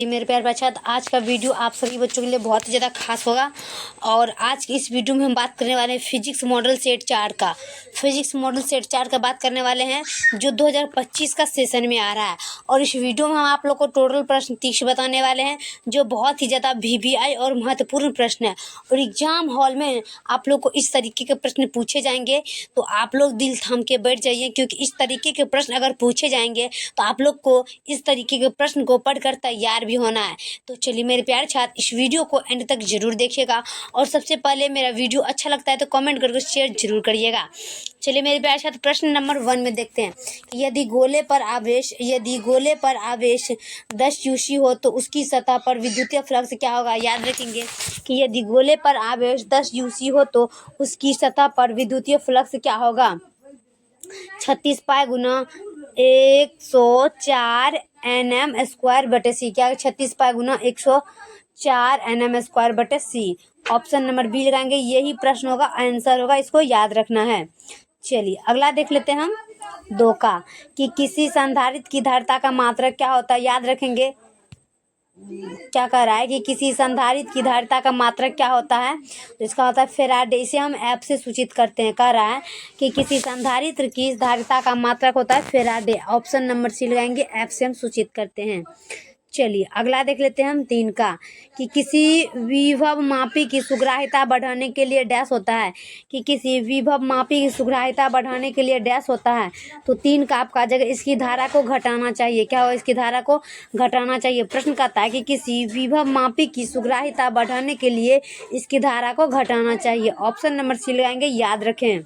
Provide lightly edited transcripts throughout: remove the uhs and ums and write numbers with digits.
जी मेरे प्यारे बच्चा, तो आज का वीडियो आप सभी बच्चों के लिए बहुत ही ज़्यादा खास होगा। और आज की इस वीडियो में हम बात करने वाले हैं फिजिक्स मॉडल सेट 4 का। फिजिक्स मॉडल सेट 4 का बात करने वाले हैं जो 2025 का सेशन में आ रहा है। और इस वीडियो में हम आप लोग को टोटल प्रश्न 30 बताने वाले हैं जो बहुत ही ज़्यादा वीवीआई और महत्वपूर्ण प्रश्न है। और एग्जाम हॉल में आप लोग को इस तरीके के प्रश्न पूछे जाएंगे तो आप लोग दिल थाम के बैठ जाइए, क्योंकि इस तरीके के प्रश्न अगर पूछे जाएंगे तो आप लोग को इस तरीके के प्रश्न को पढ़कर तैयार भी होना है। तो चलिए मेरे प्यारे छात्र, इस वीडियो को एंड तक जरूर देखिएगा। और सबसे पहले मेरा वीडियो अच्छा लगता है तो कमेंट करके शेयर जरूर करिएगा। चलिए मेरे प्यारे छात्र, प्रश्न नंबर 1 में देखते हैं कि यदि गोले पर आवेश 10 यूसी हो तो उसकी सतह पर विद्युतीय फ्लक्स क्या होगा। याद रखेंगे कि यदि गोले पर आवेश 10 यूसी हो तो उसकी सतह पर विद्युतीय फ्लक्स क्या होगा। 36 पाई गुना 104 Nm²/c। क्या 36 पाई गुना 104 Nm²/c। ऑप्शन नंबर बी लगाएंगे, यही प्रश्न होगा, आंसर होगा, इसको याद रखना है। चलिए अगला देख लेते हैं हम 2 का कि किसी संधारित्र की धारिता का मात्रक क्या होता है। याद रखेंगे क्या कह रहा है कि किसी संधारित्र की धारिता का मात्रक क्या होता है, तो इसका होता है फेराडे। इसे हम एफ से सूचित करते हैं। कह रहा है कि किसी संधारित्र की धारिता का मात्रक होता है फेराडे। ऑप्शन नंबर सी लगाएंगे, एफ से हम सूचित करते हैं। चलिए अगला देख लेते हैं हम 3 का कि किसी विभव मापी की सुग्राह्यता बढ़ाने के लिए डैश होता है। कि किसी विभव मापी की सुग्राह्यता बढ़ाने के लिए डैश होता है। तो 3 का आपका जगह इसकी धारा को घटाना चाहिए। क्या हो, इसकी धारा को घटाना चाहिए। प्रश्न कहता है कि किसी विभव मापी की सुग्राह्यता बढ़ाने के लिए इसकी धारा को घटाना चाहिए। ऑप्शन नंबर सी लगाएंगे, याद रखें।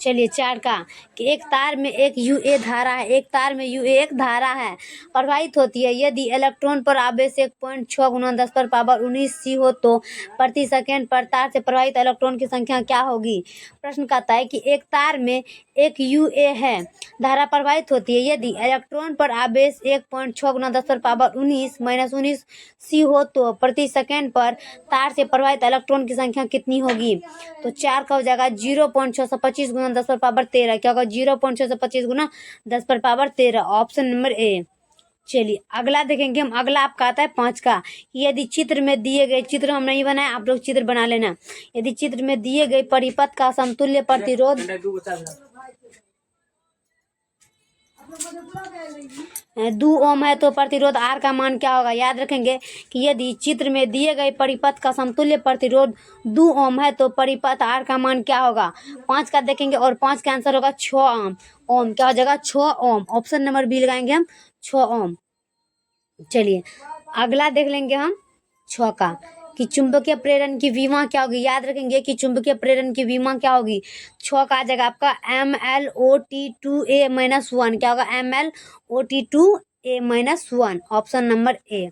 चलिए 4 का कि एक तार में एक यूए धारा है। एक तार में यूए एक धारा है, प्रवाहित होती है। यदि इलेक्ट्रॉन पर आवेश 1.6 × 10⁻19 सी हो तो प्रति सेकंड पर तार से प्रवाहित इलेक्ट्रॉन की संख्या क्या होगी। प्रश्न कहता है कि एक तार में एक यूए है, धारा प्रवाहित होती है। यदि इलेक्ट्रॉन पर आवेश 1.6 × 10⁻19 सी हो तो प्रति सेकंड पर तार से प्रवाहित इलेक्ट्रॉन की संख्या कितनी होगी। तो 4 का हो जाएगा 0.625 × 10⁻13। क्या होगा, 0.625 × 10⁻13। Option number A. चलिए अगला देखेंगे हम। अगला आपका आता है 5 का कि यदि चित्र में दिए गए, चित्र हम नहीं बनाए, आप लोग चित्र बना लेना। यदि चित्र में दिए गए परिपथ का समतुल्य प्रतिरोध 2 ओम है तो प्रतिरोध आर का मान क्या होगा। याद रखेंगे कि यदि चित्र में दिए गए परिपथ का समतुल्य प्रतिरोध 2 ओम है तो परिपथ आर का मान क्या होगा। 5 का देखेंगे और 5 का आंसर होगा 6 ओम। क्या हो जाएगा, 6 ओम। ऑप्शन नंबर बी लगाएंगे हम, 6 ओम। चलिए अगला देख लेंगे हम 6 का कि चुंबकीय प्रेरण की विमा क्या होगी। याद रखेंगे कि चुंबकीय प्रेरण की विमा क्या होगी। 6 का आ जाएगा आपका MlOT2a-1। क्या होगा, MlOT2a-1। Option number A.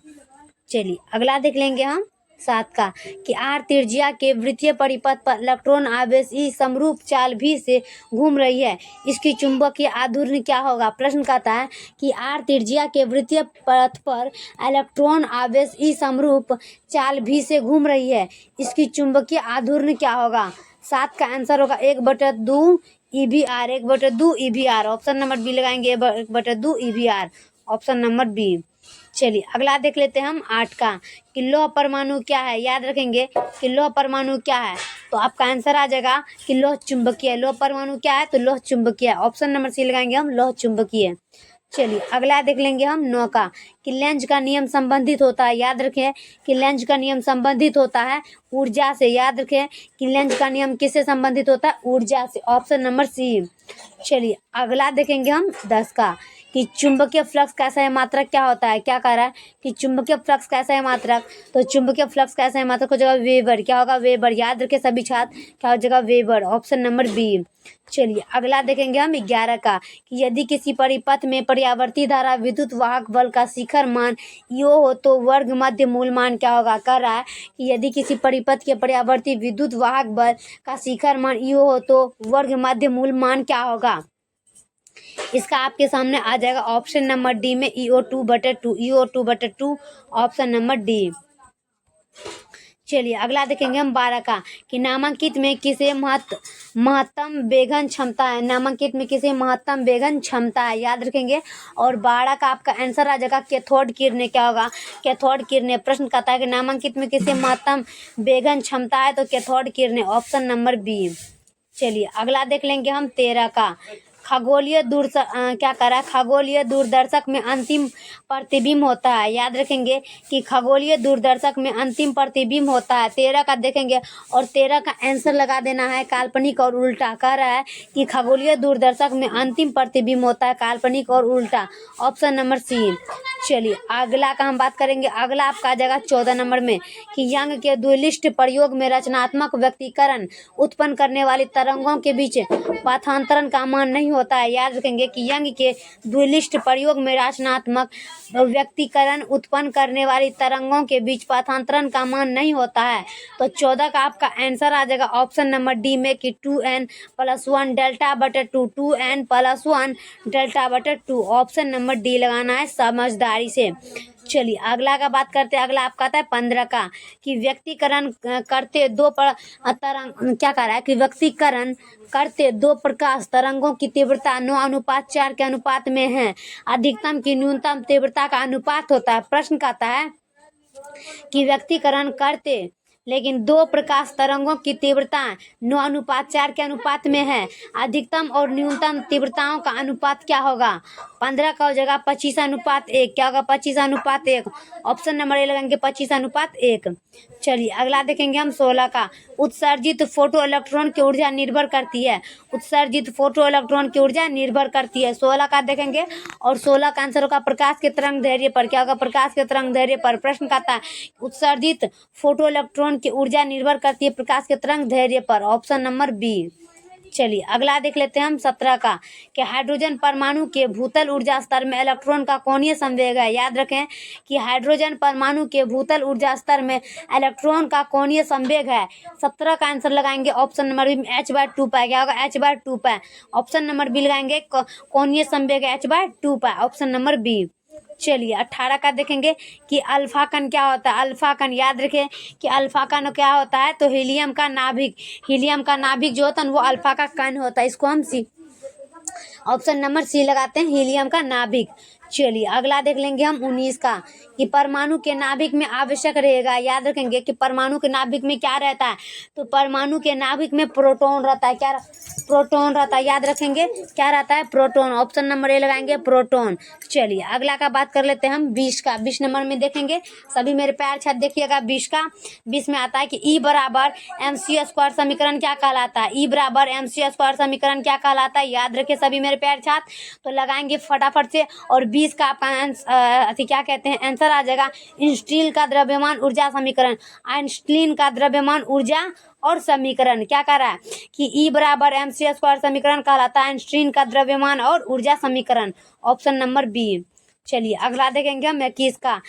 चलिए अगला देख लेंगे हम 7 का कि आर त्रिज्या के वृत्तीय परिपथ पर इलेक्ट्रॉन आवेश ई समरूप चाल भी से घूम रही है, इसकी चुंबकीय आघूर्ण क्या होगा। प्रश्न कहता है कि आर त्रिज्या के वृत्तीय पथ पर इलेक्ट्रॉन आवेश ई समरूप चाल भी से घूम रही है, इसकी चुंबकीय आघूर्ण क्या होगा। 7 का आंसर होगा 1/2 EVR। 1/2 EVR। Option number B लगाएंगे, 1/2 EVR। Option number B. चलिए अगला देख लेते हैं हम 8 का कि लौह परमाणु क्या है। याद रखेंगे कि लौह परमाणु क्या है, तो आपका आंसर आ जाएगा कि लौह चुंबकीय। लौह परमाणु क्या है, तो लौह चुंबकीय। ऑप्शन नंबर सी लगाएंगे हम, लौह चुंबकीय। चलिए अगला देख लेंगे हम 9 का कि लेंज का नियम संबंधित होता है। याद रखें कि लेंज का नियम संबंधित होता है ऊर्जा से। याद रखें कि लेंज का नियम किससे संबंधित होता है, ऊर्जा से। Option number C. चलिए अगला देखेंगे हम 10 का कि चुंबकीय फ्लक्स कैसा है मात्रक क्या होता है। क्या कह रहा है कि चुंबकीय फ्लक्स कैसा है मात्रक, तो चुंबकीय फ्लक्स कैसा है मात्रक हो जाएगा वेबर। क्या होगा, वेबर। याद रखें सभी छात्र, क्या हो जाएगा, वेबर। Option number B. चलिए अगला देखेंगे हम 11 का कि यदि किसी परिपथ में पर्यावर्ती धारा विद्युत वाहक बल का शिखर मान यो हो तो वर्ग मध्य मूल मान क्या होगा। कह रहा है कि यदि किसी परिपथ के पर्यावर्ती विद्युत वाहक बल का शिखर मान यो हो तो वर्ग मध्य मूल मान क्या होगा। इसका आपके सामने आ जाएगा ऑप्शन नंबर डी में EO2/2। EO2/2। Option number D. चलिए अगला देखेंगे हम 12 का कि नामांकित में किसे महत्तम वेगन क्षमता है। नामांकित में किसे महत्तम वेगन क्षमता है, याद रखेंगे। और 12 का आपका आंसर आ जाएगा कैथोड किरणें। क्या होगा? कैथोड किरणें। प्रश्न कहता है कि नामांकित में किसे महत्तम वेगन क्षमता है, तो कैथोड किरणें, ऑप्शन नंबर बी। चलिए अगला देख लेंगे हम 13 का खगोलीय क्या कह रहा है, खगोलीय दूरदर्शक में अंतिम प्रतिबिंब होता है। याद रखेंगे कि खगोलीय दूरदर्शक में अंतिम प्रतिबिंब होता है। 13 का देखेंगे और 13 का आंसर लगा देना है काल्पनिक और उल्टा। कह रहा है कि खगोलीय दूरदर्शक में अंतिम प्रतिबिंब होता है काल्पनिक और उल्टा, ऑप्शन नंबर सी। चलिए अगला का हम बात करेंगे। अगला आपका आ जाएगा 14 नंबर में कि यंग के द्विलिष्ट प्रयोग में रचनात्मक व्यक्तीकरण उत्पन्न करने वाली तरंगों के बीच पाथांतरण का मान नहीं होता है। याद रखेंगे कि यंग के द्विलिष्ट प्रयोग में रचनात्मक व्यक्तीकरण उत्पन्न करने वाली तरंगों के बीच पाथांतरण का मान नहीं होता है। तो 14 का आपका आंसर आ जाएगा ऑप्शन नंबर डी में कि 2n+1 डेल्टा बटे 2, 2n+1 डेल्टा बटे 2, ऑप्शन नंबर डी लगाना है समझदारी से। चलिए अगला का बात करते हैं। अगला आपका आता है 15 का कि व्यक्तीकरण करते दो तरंग, क्या कह रहा है कि व्यक्तीकरण करते दो प्रकाश तरंगों की तीव्रता 9:4 के अनुपात में है। अधिकतम की न्यूनतम तीव्रता का अनुपात होता है। प्रश्न कहता है कि व्यक्तीकरण करते लेकिन दो प्रकाश तरंगों की तीव्रता 9:4 के अनुपात में है। अधिकतम और न्यूनतम तीव्रताओं का अनुपात क्या होगा? 15 का हो जाएगा 25:1। क्या होगा? 25:1, ऑप्शन नंबर ए लगाएंगे 25:1। चलिए अगला देखेंगे हम 16 का उत्सर्जित फोटो इलेक्ट्रॉन की ऊर्जा निर्भर करती है। उत्सर्जित फोटो इलेक्ट्रॉन की ऊर्जा निर्भर करती है। 16 का देखेंगे और 16 का आंसर होगा प्रकाश के तरंग दैर्ध्य पर। क्या होगा? प्रकाश के तरंग दैर्ध्य पर। प्रश्न कहता है उत्सर्जित फोटो इलेक्ट्रॉन की ऊर्जा निर्भर करती है प्रकाश के तरंग दैर्ध्य पर, ऑप्शन नंबर बी। चलिए अगला देख लेते हैं हम 17 का कि हाइड्रोजन परमाणु के भूतल ऊर्जा स्तर में इलेक्ट्रॉन का कोणीय संवेग है। याद रखें कि हाइड्रोजन परमाणु के भूतल ऊर्जा स्तर में इलेक्ट्रॉन का कोणीय संवेग है। 17 का आंसर लगाएंगे ऑप्शन नंबर बी h/2 पाए। क्या होगा? h/2 पाए, ऑप्शन नंबर बी लगाएंगे कोणीय संवेग h/2 पाए, ऑप्शन नंबर बी। चलिए 18 का देखेंगे कि अल्फा कण क्या होता है। अल्फा कण, याद रखें कि अल्फा कण क्या होता है, तो हीलियम का नाभिक। हीलियम का नाभिक जो होता है वो अल्फा का कण होता है। इसको हम ऑप्शन नंबर सी लगाते हैं, हीलियम का नाभिक। चलिए अगला देख लेंगे हम 19 का कि परमाणु के नाभिक में आवश्यक रहेगा। याद रखेंगे कि परमाणु के नाभिक में क्या रहता है, तो परमाणु के नाभिक में प्रोटॉन रहता है। क्या? प्रोटॉन रहता है। याद रखेंगे क्या रहता है? प्रोटॉन, ऑप्शन नंबर ए लगाएंगे प्रोटॉन। चलिए अगला का बात कर लेते हैं हम 20 का। 20 नंबर में देखेंगे, सभी मेरे प्यार छात्र देखिएगा 20 का। 20 में आता है कि E बराबर mc² समीकरण क्या कहलाता है। E बराबर mc² समीकरण क्या कहलाता है, याद रखे सभी मेरे प्यार छात्र। तो लगाएंगे फटाफट से और 20 का आपका क्या कहते हैं आंसर आ जाएगा आइंस्टीन का द्रव्यमान ऊर्जा समीकरण। आइंस्टीन का द्रव्यमान ऊर्जा और समीकरण क्या कह रहा है कि E बराबर mc² समीकरण कहलाता है आइंस्टीन का द्रव्यमान और ऊर्जा समीकरण, ऑप्शन नंबर बी। चलिए अगला देखेंगे हम 21 का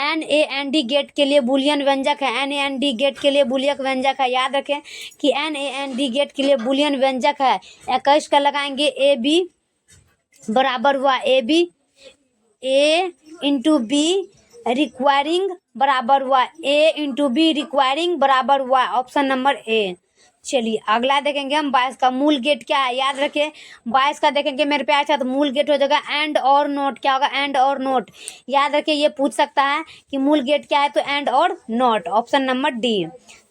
NaND गेट के लिए बुलियन व्यंजक है। NaND गेट के लिए बुलियन व्यंजक है। याद रखें कि NaND गेट के लिए बुलियन व्यंजक है। 21 का लगाएंगे AB बराबर हुआ AB A into be requiring बराबर हुआ A इंटू बी रिक्वायरिंग बराबर हुआ, ऑप्शन नंबर ए। चलिए अगला देखेंगे हम 22 का मूल गेट क्या है। याद रखें 22 का देखेंगे मेरे प्यार साथ मूल गेट हो जाएगा एंड और नोट। क्या होगा? एंड और नोट। याद रखिए ये पूछ सकता है कि मूल गेट क्या है, तो एंड और नोट, ऑप्शन नंबर डी।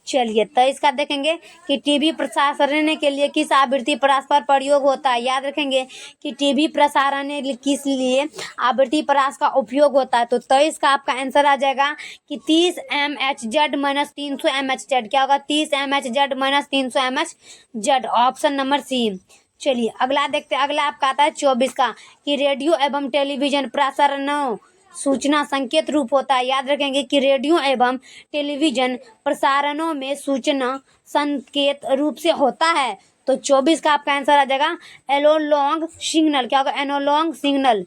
चलिए 23 का देखेंगे कि टीवी प्रसारण के लिए किस आवृत्ति परस्पर प्रयोग होता है। याद रखेंगे कि टीवी प्रसारण किस लिए आवृत्ति परास का उपयोग होता है। तो 23 का आपका आंसर आ जाएगा कि 30 mHz माइनस 300 mHz। क्या होगा? 30 mHz minus 300 mHz, option number C. चलिए अगला देखते हैं। अगला आपका आता है 24 का कि रेडियो एवं टेलीविजन प्रसारणों सूचना संकेत रूप होता है। याद रखेंगे कि रेडियो एवं टेलीविजन प्रसारणों में सूचना संकेत रूप से होता है। तो 24 का आपका आंसर आ जाएगा एनालॉग सिग्नल। क्या होगा? Analogue signal.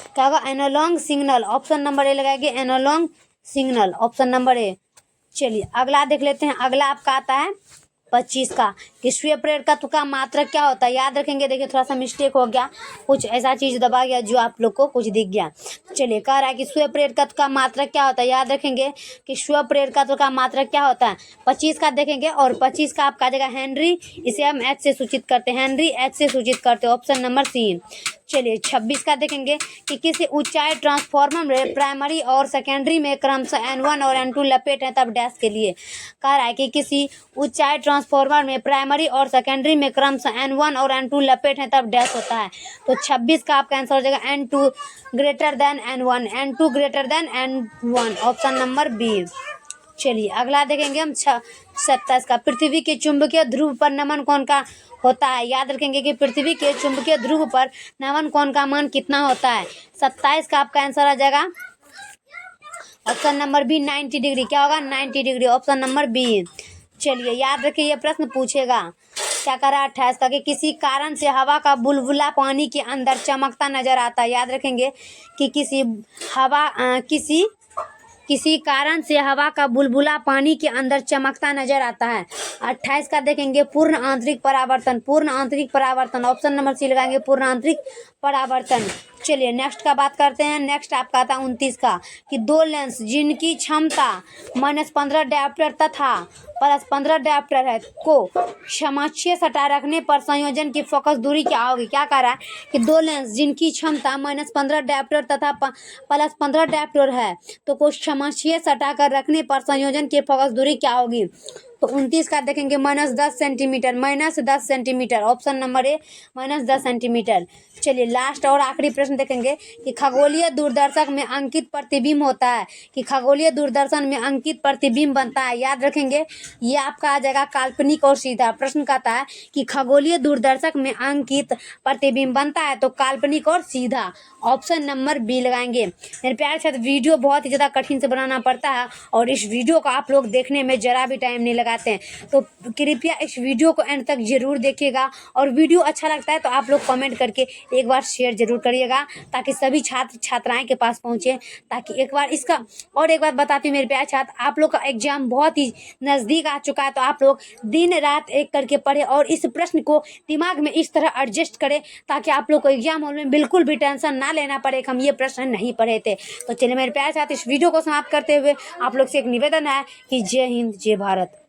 क्या होगा? Analogue signal, option number A लगाएंगे analogue signal, option number A. चलिए अगला देख लेते हैं। अगला आपका आता है 25 का। कि स्वयं प्रेरकत्व का मात्रक क्या होता है, याद रखेंगे। देखिए थोड़ा सा मिस्टेक हो गया, कुछ ऐसा चीज दबा गया जो आप लोग को कुछ दिख गया। चलिए, कह रहा है कि स्वयं प्रेरकत्व का मात्रक क्या होता है, याद रखेंगे कि स्वयं प्रेरकत्व का मात्रक क्या होता है। 25 का देखेंगे, और 25 का आपका जगह हेनरी, इसे हम एच से सूचित करते हैं, हेनरी एच से सूचित करते हैं, ऑप्शन नंबर सी। चलिए 26 का देखेंगे कि किसी ऊंचाई ट्रांसफॉर्मर में प्राइमरी और सेकेंडरी में क्रमशः N1 और N2 लपेट है, तब डैश के लिए। कह रहा है कि किसी ऊंचाई ट्रांसफॉर्मर में प्राइमरी और सेकेंडरी में क्रमशः N1 और N2 लपेट है, तब डैश होता है। तो 26 का आपका आंसर हो जाएगा N2 greater than N1, N2 greater than N1, option number B. चलिए अगला देखेंगे हम 27 का। पृथ्वी के चुंबकीय ध्रुव पर नमन कोण का होता है, याद रखेंगे कि पृथ्वी के चुंबकीय ध्रुव पर नमन कोण का मान कितना होता है। 27 का आपका आंसर आ जाएगा ऑप्शन नंबर बी 90 डिग्री। क्या होगा, 90 डिग्री, ऑप्शन नंबर बी। चलिए याद रखिए, ये प्रश्न पूछेगा। क्या करा 28 का कि किसी कारण से हवा का बुलबुला पानी के अंदर चमकता नजर आता है, याद रखेंगे कि किसी कारण से हवा का बुलबुला पानी के अंदर चमकता नजर आता है। 28 का देखेंगे पूर्ण आंतरिक परावर्तन, पूर्ण आंतरिक परावर्तन, ऑप्शन नंबर सी लगाएंगे, पूर्ण आंतरिक परावर्तन। चलिए नेक्स्ट का बात करते हैं। नेक्स्ट आपका था 29 का कि दो लेंस जिनकी क्षमता -15 डायोप्टर तथा +15 डायोप्टर है को समाक्षीय सटा रखने पर संयोजन की फोकस दूरी क्या होगी। क्या कह रहा है कि दो लेंस जिनकी क्षमता -15 डायोप्टर तथा +15 डायोप्टर है तो को समाक्षीय सटा कर रखने पर संयोजन की फोकस दूरी क्या होगी। तो 29 का देखेंगे -10 सेंटीमीटर, -10 सेंटीमीटर, ऑप्शन नंबर ए -10 सेंटीमीटर। चलिए लास्ट और आखिरी प्रश्न देखेंगे कि खगोलीय दूरदर्शक में अंकित प्रतिबिंब होता है, कि खगोलीय दूरदर्शन में अंकित प्रतिबिंब बनता है। याद रखेंगे ये आपका आ जाएगा काल्पनिक और सीधा। प्रश्न कहता है कि खगोलीय दूरदर्शक में अंकित प्रतिबिंब बनता है तो काल्पनिक और सीधा, ऑप्शन नंबर बी लगाएंगे। मेरे प्यारे साथ वीडियो बहुत ही ज़्यादा कठिन से बनाना पड़ता है और इस वीडियो को आप लोग देखने में ज़रा भी टाइम नहीं लगाते हैं, तो कृपया इस वीडियो को एंड तक जरूर देखिएगा। और वीडियो अच्छा लगता है तो आप लोग कमेंट करके एक बार शेयर जरूर करिएगा ताकि सभी छात्र छात्राएं के पास पहुंचे। ताकि एक बार इसका और एक बात बताती हूँ मेरे प्यारे छात्र, आप लोग का एग्जाम बहुत ही नज़दीक आ चुका है, तो आप लोग दिन रात एक करके पढ़े और इस प्रश्न को दिमाग में इस तरह एडजस्ट करें ताकि आप लोग को एग्जाम हॉल में बिल्कुल भी टेंशन ना लेना पड़े कि हम ये प्रश्न नहीं पढ़े थे। तो चलिए मेरे प्यारे छात्र, इस वीडियो को समाप्त करते हुए आप लोग से एक निवेदन है कि जय हिंद, जय भारत।